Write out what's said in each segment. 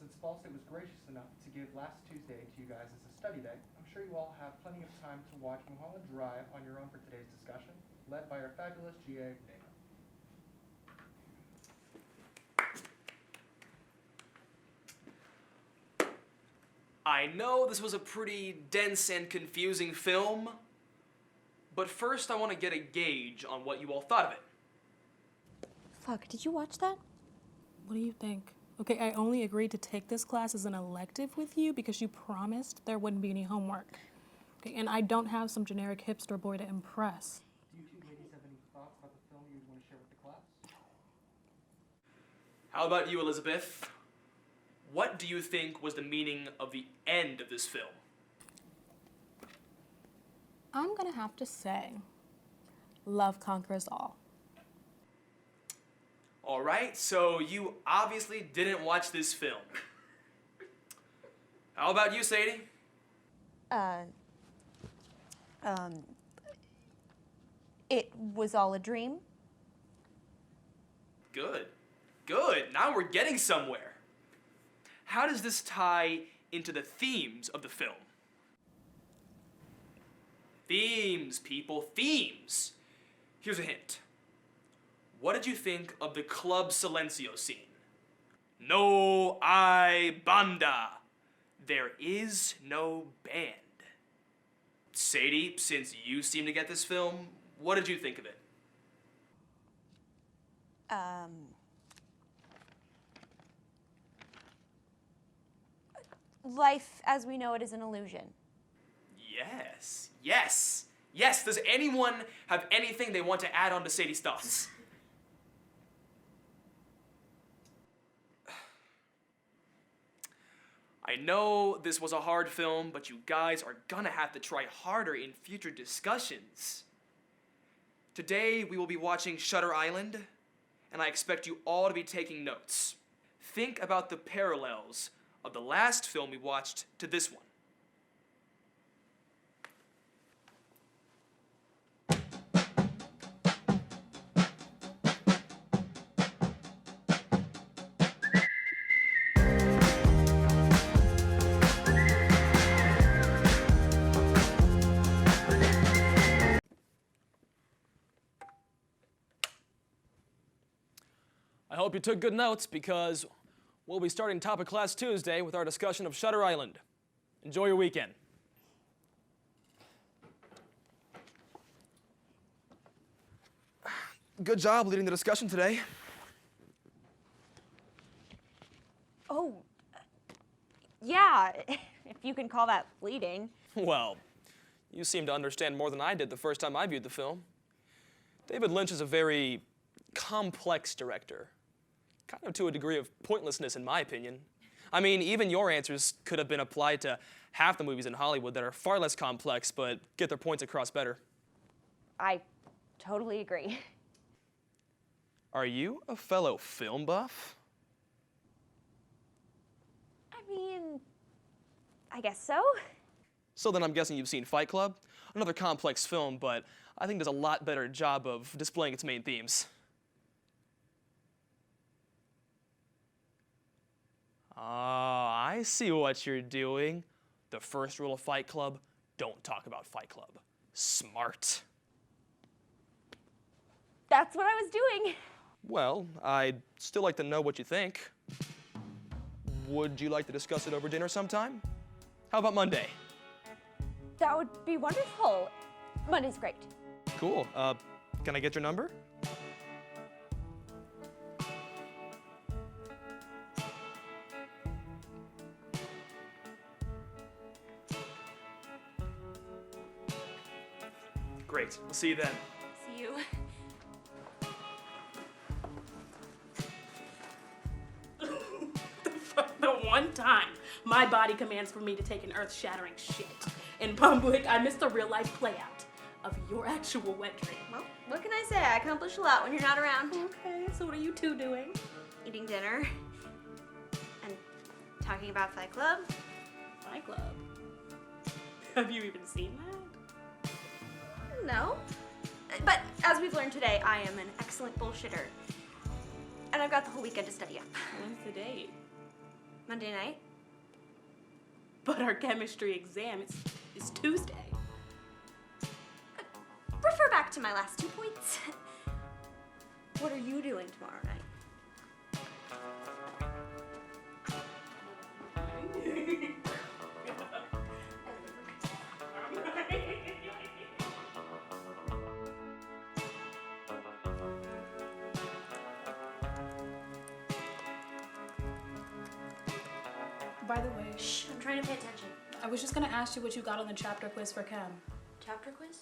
since Ball State was gracious enough to give last Tuesday to you guys as a study day, I'm sure you all have plenty of time to watch Mulholland Drive on your own for today's discussion, led by our fabulous GA, Dana. I know this was a pretty dense and confusing film, but first I want to get a gauge on what you all thought of it. Fuck, did you watch that? What do you think? Okay, I only agreed to take this class as an elective with you because you promised there wouldn't be any homework. Okay, and I don't have some generic hipster boy to impress. Do you two ladies have any thoughts about the film you want to share with the class? How about you, Elizabeth? What do you think was the meaning of the end of this film? I'm gonna have to say, love conquers all. All right, so you obviously didn't watch this film. How about you, Sadie? It was all a dream. Good. Good. Now we're getting somewhere. How does this tie into the themes of the film? Themes, people, themes. Here's a hint. What did you think of the Club Silencio scene? No hay banda. There is no band. Sadie, since you seem to get this film, what did you think of it? Life as we know it is an illusion. Yes, yes, yes. Does anyone have anything they want to add on to Sadie's thoughts? I know this was a hard film, but you guys are gonna have to try harder in future discussions. Today, we will be watching Shutter Island, and I expect you all to be taking notes. Think about the parallels of the last film we watched to this one. I hope you took good notes because we'll be starting top of class Tuesday with our discussion of Shutter Island. Enjoy your weekend. Good job leading the discussion today. Oh, yeah, if you can call that leading. Well, you seem to understand more than I did the first time I viewed the film. David Lynch is a very complex director. Kind of to a degree of pointlessness, in my opinion. I mean, even your answers could have been applied to half the movies in Hollywood that are far less complex, but get their points across better. I totally agree. Are you a fellow film buff? I mean, I guess so. So then I'm guessing you've seen Fight Club? Another complex film, but I think does a lot better job of displaying its main themes. Oh, I see what you're doing. The first rule of Fight Club, don't talk about Fight Club. Smart. That's what I was doing. Well, I'd still like to know what you think. Would you like to discuss it over dinner sometime? How about Monday? That would be wonderful. Monday's great. Cool. Can I get your number? Great. We'll see you then. See you. The one time my body commands for me to take an earth-shattering shit. In public, I missed a real-life play-out of your actual wet dream. Well, what can I say? I accomplish a lot when you're not around. Okay, so what are you two doing? Eating dinner. And talking about Fight Club. Fight Club. Have you even seen that? No. But as we've learned today, I am an excellent bullshitter. And I've got the whole weekend to study up. When's the date? Monday night? But our chemistry exam is Tuesday. Refer back to my last 2 points. What are you doing tomorrow night? By the way, Shh, I'm trying to pay attention. I was just gonna ask you what you got on the chapter quiz for chem. Chapter quiz?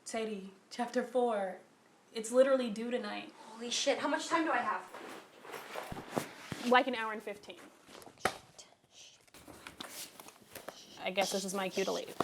Sadie, chapter 4. It's literally due tonight. Holy shit, how much time do I have? Like an hour and 15. I guess this is my cue to leave.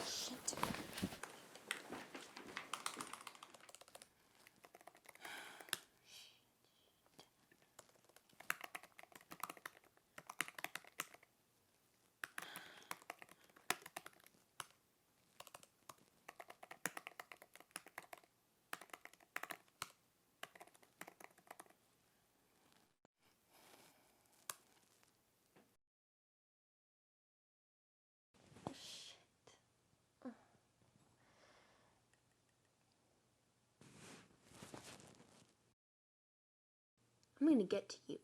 I'm gonna get to you.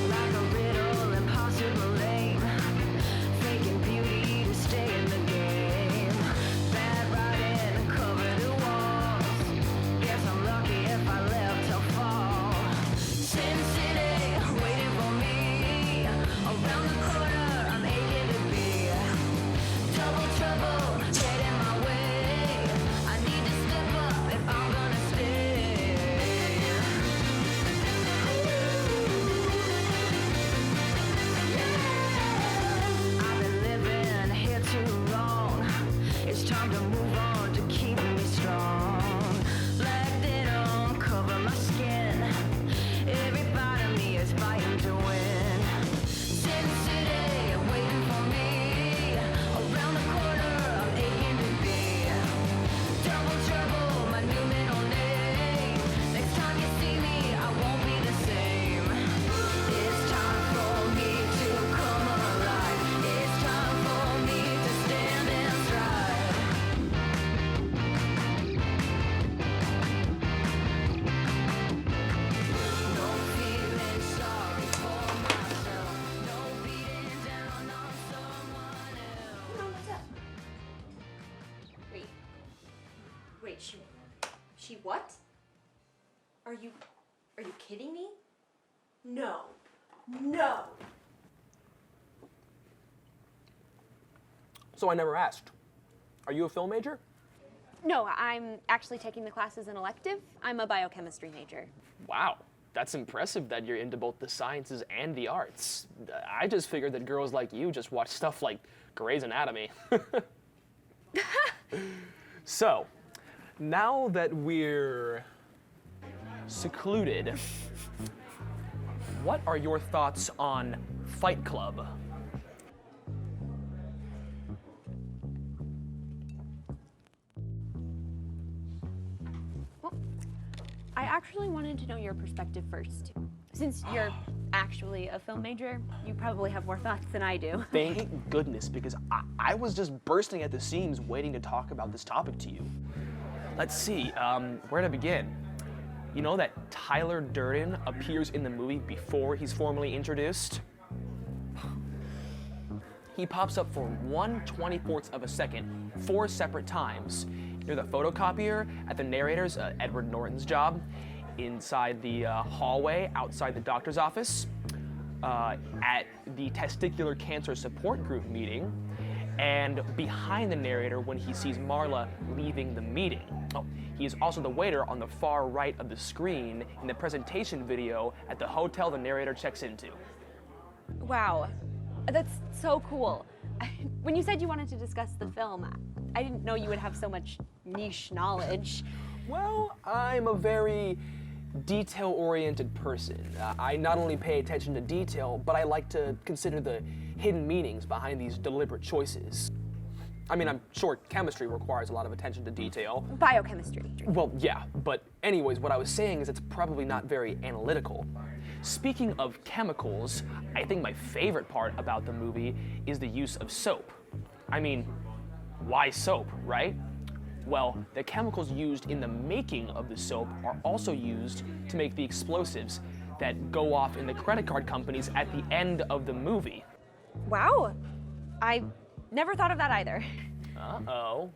Like a riddle, impossible lame. Faking beauty to stay in the game. Bad writing, cover the walls. Guess I'm lucky if I left to fall. Sin City, waiting for me. Around the corner, I'm aching to be. Double trouble, get in my way. I need to step up if I'm gonna stay. I've been living here too long. It's time to move on to keep me strong. Like they don't cover my skin. Every part of me is fighting to win. Sin City, waiting for me. Around the corner, I'm aching to be. Double trouble, my new middle name. Next time you see me, I won't be the same. It's time for me to come alive. It's time for me to stand and strive. No feeling sorry for myself. No beating down on someone else. No, what's up? Wait, she what? Are you kidding me? No. So I never asked. Are you a film major? No, I'm actually taking the class as an elective. I'm a biochemistry major. Wow, that's impressive that you're into both the sciences and the arts. I just figured that girls like you just watch stuff like Grey's Anatomy. So, now that we're secluded, what are your thoughts on Fight Club? I actually wanted to know your perspective first. Since you're actually a film major, you probably have more thoughts than I do. Thank goodness, because I was just bursting at the seams waiting to talk about this topic to you. Let's see, where to begin? You know that Tyler Durden appears in the movie before he's formally introduced? He pops up for 1/24th of a second, 4 separate times, near the photocopier, at the narrator's, Edward Norton's job, inside the hallway outside the doctor's office, at the testicular cancer support group meeting, and behind the narrator when he sees Marla leaving the meeting. Oh, he is also the waiter on the far right of the screen in the presentation video at the hotel the narrator checks into. Wow, that's so cool. When you said you wanted to discuss the film, I didn't know you would have so much niche knowledge. Well, I'm a very detail-oriented person. I not only pay attention to detail, but I like to consider the hidden meanings behind these deliberate choices. I mean, I'm sure chemistry requires a lot of attention to detail. Biochemistry. Well, yeah, but anyways, what I was saying is it's probably not very analytical. Speaking of chemicals, I think my favorite part about the movie is the use of soap. I mean, why soap, right? Well, the chemicals used in the making of the soap are also used to make the explosives that go off in the credit card companies at the end of the movie. Wow. I never thought of that either. Uh-oh.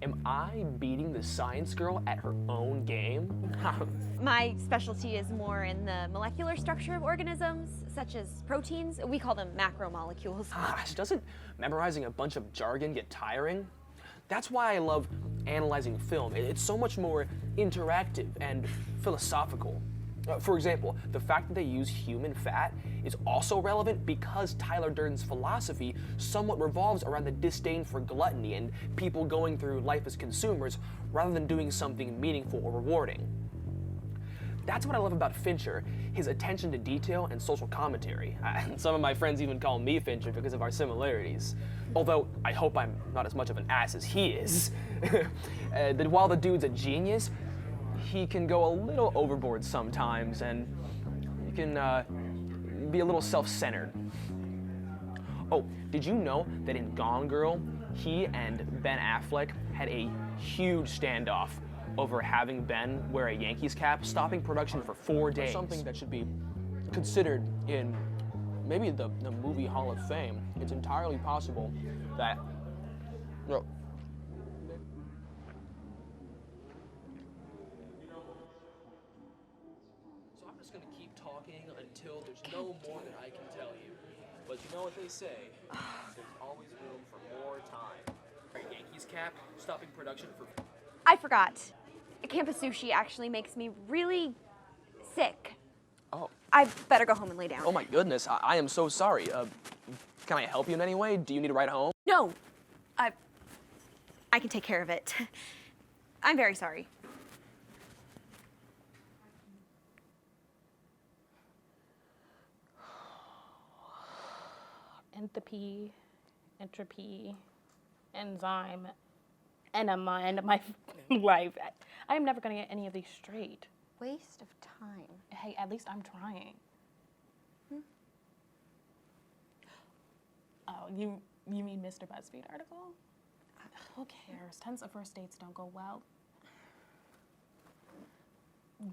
Am I beating the science girl at her own game? My specialty is more in the molecular structure of organisms, such as proteins. We call them macromolecules. Gosh, doesn't memorizing a bunch of jargon get tiring? That's why I love analyzing film. It's so much more interactive and philosophical. For example, the fact that they use human fat is also relevant because Tyler Durden's philosophy somewhat revolves around the disdain for gluttony and people going through life as consumers rather than doing something meaningful or rewarding. That's what I love about Fincher, his attention to detail and social commentary. Some of my friends even call me Fincher because of our similarities. Although, I hope I'm not as much of an ass as he is. That while the dude's a genius, he can go a little overboard sometimes, and he can be a little self-centered. Oh, did you know that in Gone Girl, he and Ben Affleck had a huge standoff over having Ben wear a Yankees cap, stopping production for 4 days? Something that should be considered in maybe the movie Hall of Fame. It's entirely possible that, no. So I'm just gonna keep talking until there's no more that I can tell you. But you know what they say, there's always room for more time. Our Yankees cap, stopping production for... I forgot. Campus sushi actually makes me really sick. Oh. I better go home and lay down. Oh my goodness, I am so sorry. Can I help you in any way? Do you need a ride home? No, I can take care of it. I'm very sorry. Entropy, entropy, enzyme, enema, end of my life. I am never gonna get any of these straight. Waste of time. Hey, at least I'm trying. Oh, you mean Mr. BuzzFeed article? Who cares? 10s of first dates don't go well.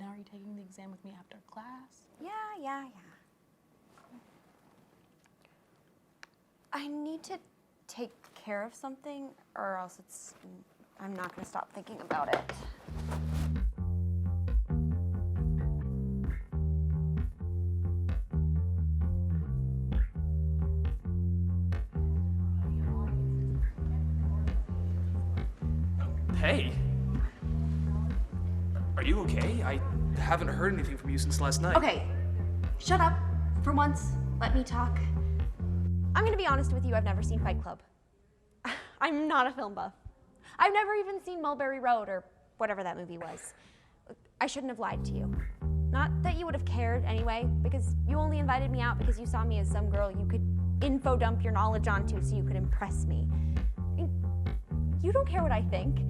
Now are you taking the exam with me after class? Yeah. I need to take care of something, or else I'm not gonna stop thinking about it. Hey. Are you okay? I haven't heard anything from you since last night. Okay, shut up. For once, let me talk. I'm gonna be honest with you, I've never seen Fight Club. I'm not a film buff. I've never even seen Mulberry Road or whatever that movie was. I shouldn't have lied to you. Not that you would have cared anyway, because you only invited me out because you saw me as some girl you could info dump your knowledge onto so you could impress me. You don't care what I think.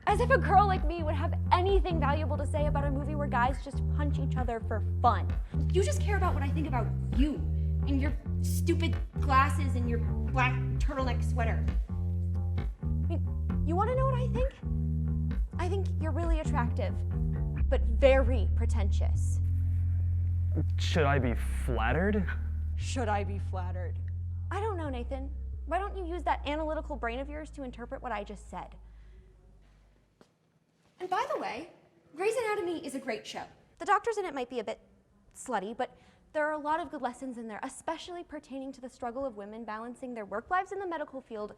As if a girl like me would have anything valuable to say about a movie where guys just punch each other for fun. You just care about what I think about you and your stupid glasses and your black turtleneck sweater. I mean, you want to know what I think? I think you're really attractive, but very pretentious. Should I be flattered? Should I be flattered? I don't know, Nathan. Why don't you use that analytical brain of yours to interpret what I just said? And by the way, Grey's Anatomy is a great show. The doctors in it might be a bit slutty, but there are a lot of good lessons in there, especially pertaining to the struggle of women balancing their work lives in the medical field,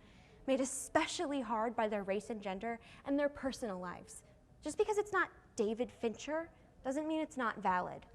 made especially hard by their race and gender, and their personal lives. Just because it's not David Fincher doesn't mean it's not valid.